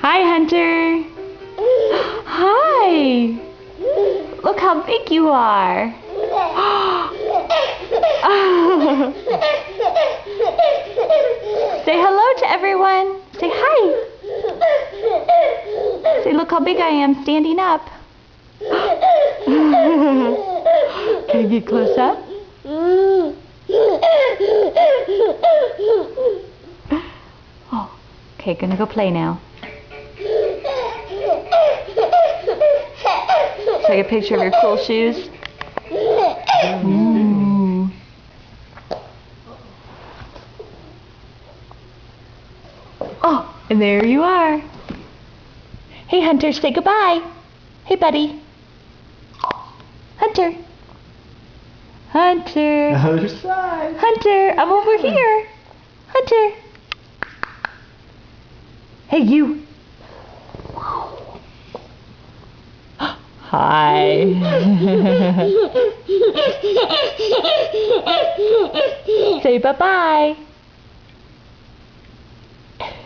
Hi, Hunter. Hi. Look how big you are. Say hello to everyone. Say hi. Say, look how big I am standing up. Can you get close up? Oh, okay, gonna go play now. Take a picture of your cool shoes. Ooh. Oh, and there you are. Hey, Hunter, say goodbye. Hey, buddy. Hunter. Hunter. Other side. Hunter, I'm over here. Hunter. Hey, you. Hi. Say bye-bye.